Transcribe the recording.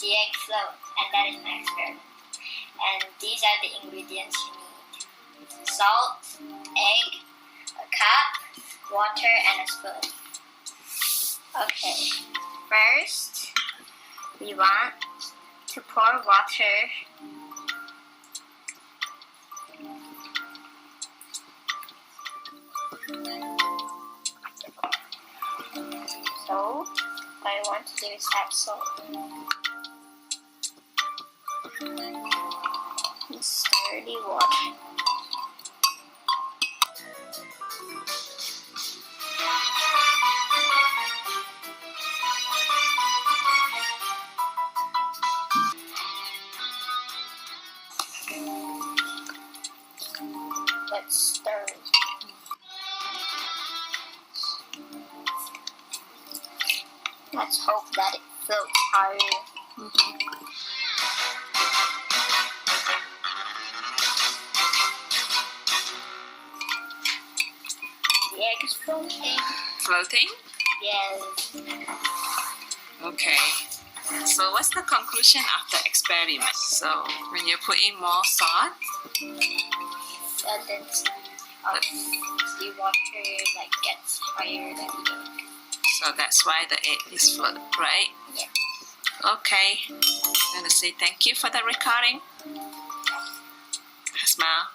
the egg float, and that is my experiment. And these are the ingredients you need: salt, egg, a cup, water, and a spoon. Okay, first we want to pour water so what I want to do is add salt. And stir the water. Let's stir. Let's hope that it floats higher. The egg is floating. Floating? Yes. Okay. So what's the conclusion of the experiment? So when you put in more salt, And then the water gets higher than the egg. so that's why the egg is float, right? Yeah. Okay. I'm gonna say thank you for the recording. Smile.